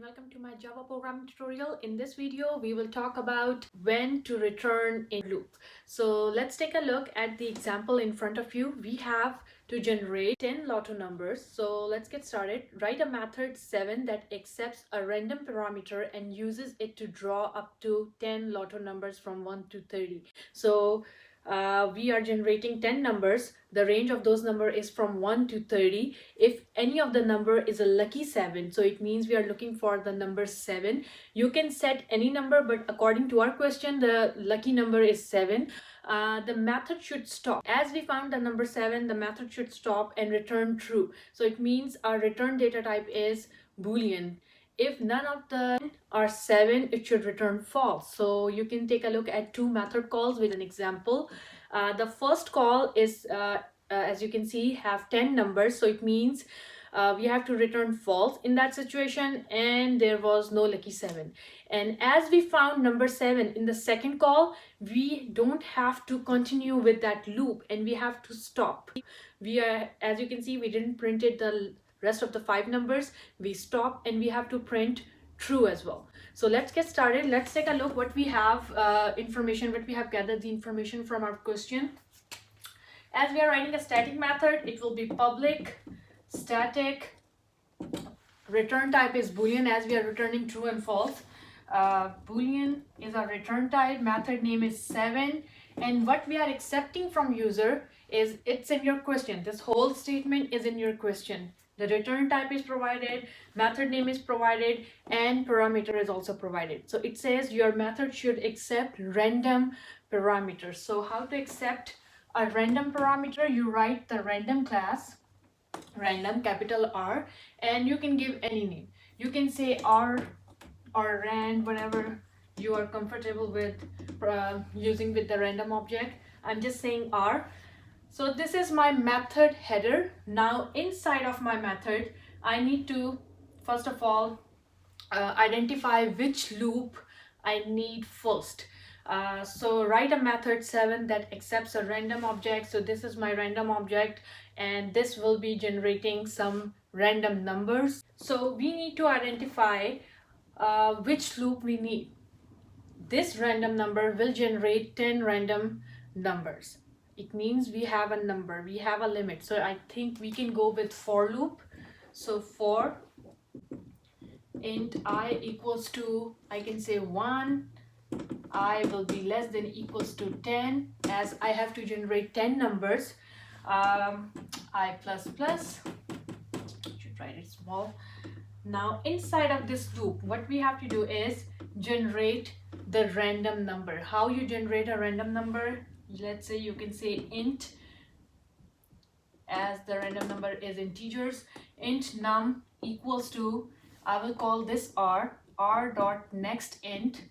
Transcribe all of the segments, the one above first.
welcome to my Java programming tutorial. In this video, we will talk about when to return a loop. So let's take a look at the example in front of you. We have to generate 10 Lotto numbers. So let's get started. Write a method 7 that accepts a random parameter and uses it to draw up to 10 Lotto numbers from 1 to 30. So we are generating 10 numbers. The range of those numbers is from 1 to 30. If any of the number is a lucky 7, so it means we are looking for the number 7. You can set any number, but according to our question, the lucky number is 7. The method should stop. As we found the number 7, the method should stop and return true. So it means our return data type is Boolean. If none of the are 7, it should return false. So you can take a look at two method calls with an example. The first call is, as you can see, have 10 numbers. So it means we have to return false in that situation, and there was no lucky 7. And as we found number 7 in the second call, we don't have to continue with that loop and we have to stop. As you can see, we didn't print it the rest of the 5 numbers. We stop and we have to print true as well. So let's get started. Let's take a look what we have what we have gathered the information from our question. As we are writing a static method, it will be public static, return type is Boolean as we are returning true and false. Boolean is our return type, method name is 7, and what we are accepting from user is it's in your question. This whole statement is in your question. The return type is provided, method name is provided, and parameter is also provided. So it says your method should accept random parameters. So how to accept a random parameter? You write the random class, random capital R, and you can give any name. You can say R or rand, whatever you are comfortable with using with the random object. I'm just saying R. So this is my method header. Now inside of my method, I need to first of all identify which loop I need first. So write a method 7 that accepts a random object. So this is my random object and this will be generating some random numbers. So we need to identify which loop we need. This random number will generate 10 random numbers. It means we have a number, we have a limit. So I think we can go with for loop. So for int I equals to, I can say 1, I will be less than equals to 10, as I have to generate 10 numbers. I plus plus, should write it small. Now inside of this loop, what we have to do is generate the random number. How you generate a random number? Let's say you can say int, as the random number is integers. Int num equals to, I will call this r dot next int.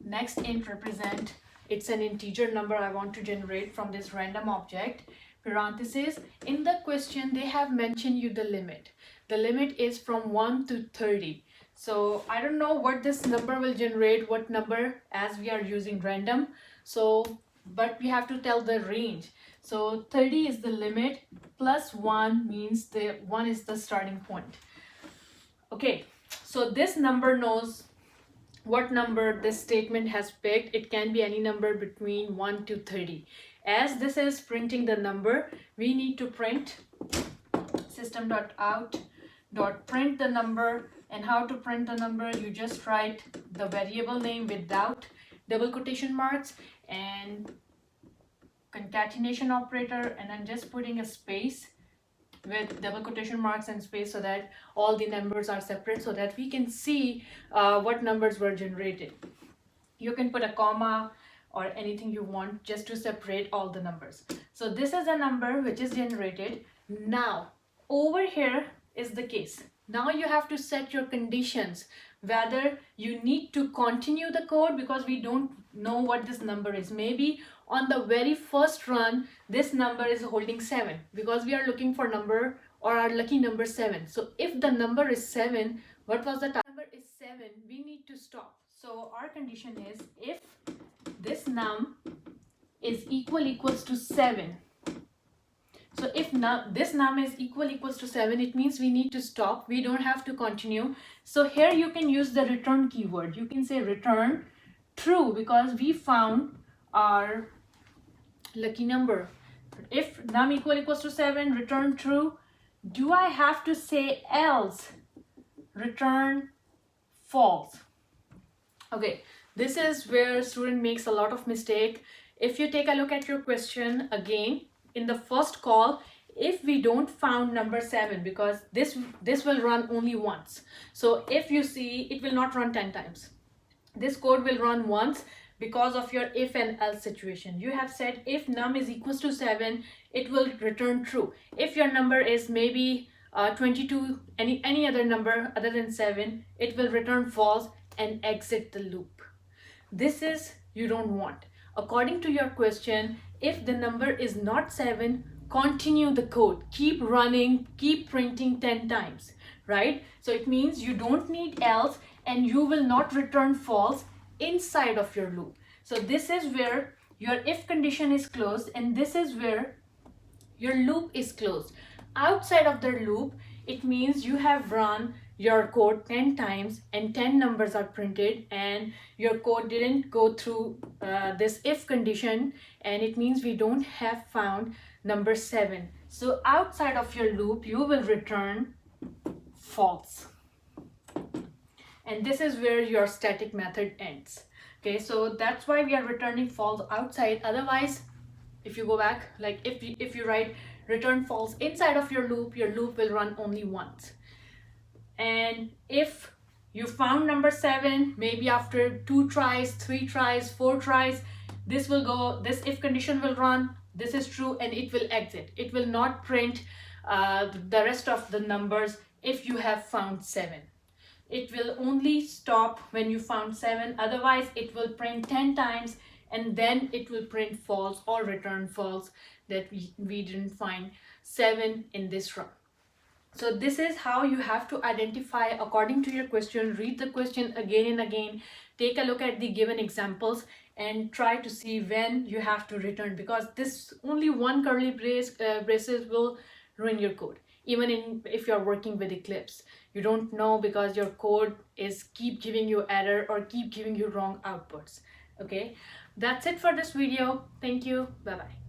Next int represent, it's an integer number I want to generate from this random object. Parenthesis, in the question they have mentioned you the limit. The limit is from 1 to 30. So I don't know what this number will generate, what number, as we are using random. So, but we have to tell the range. So 30 is the limit, plus 1 means the 1 is the starting point. Okay, so this number knows what number this statement has picked. It can be any number between 1 to 30. As this is printing the number, we need to print system.out.print the number. And how to print the number? You just write the variable name without double quotation marks and concatenation operator, and I'm just putting a space with double quotation marks and space so that all the numbers are separate, so that we can see what numbers were generated. You can put a comma or anything you want just to separate all the numbers. So this is a number which is generated. Now over here is the case. Now you have to set your conditions, whether you need to continue the code because we don't know what this number is. Maybe on the very first run, this number is holding 7 because we are looking for number or our lucky number 7. So if the number is 7, what was the number is 7, we need to stop. So our condition is if this num is equals to 7, So if this num is equals to 7, it means we need to stop. We don't have to continue. So here you can use the return keyword. You can say return true because we found our lucky number. If num equals to 7, return true. Do I have to say else? Return false. Okay, this is where student makes a lot of mistake. If you take a look at your question again, in the first call, if we don't found number 7, because this will run only once. So if you see, it will not run 10 times. This code will run once because of your if and else situation. You have said if num is equals to 7, it will return true. If your number is maybe 22, any other number other than 7, it will return false and exit the loop. This is you don't want. According to your question, if the number is not 7, continue the code. Keep running, keep printing 10 times, right? So it means you don't need else and you will not return false inside of your loop. So this is where your if condition is closed and this is where your loop is closed. Outside of the loop, it means you have run your code 10 times and 10 numbers are printed and your code didn't go through this if condition, and it means we don't have found number 7. So outside of your loop, you will return false. And this is where your static method ends. Okay, so that's why we are returning false outside. Otherwise, if you go back, like if you write return false inside of your loop will run only once. And if you found number 7, maybe after 2 tries, 3 tries, 4 tries, this if condition will run, this is true, and it will exit. It will not print the rest of the numbers if you have found 7. It will only stop when you found 7. Otherwise, it will print 10 times and then it will print false or return false that we didn't find 7 in this run. So this is how you have to identify according to your question. Read the question again and again. Take a look at the given examples and try to see when you have to return, because this only one curly braces will ruin your code. Even if you're working with Eclipse, you don't know because your code is keep giving you error or keep giving you wrong outputs. Okay, that's it for this video. Thank you. Bye bye.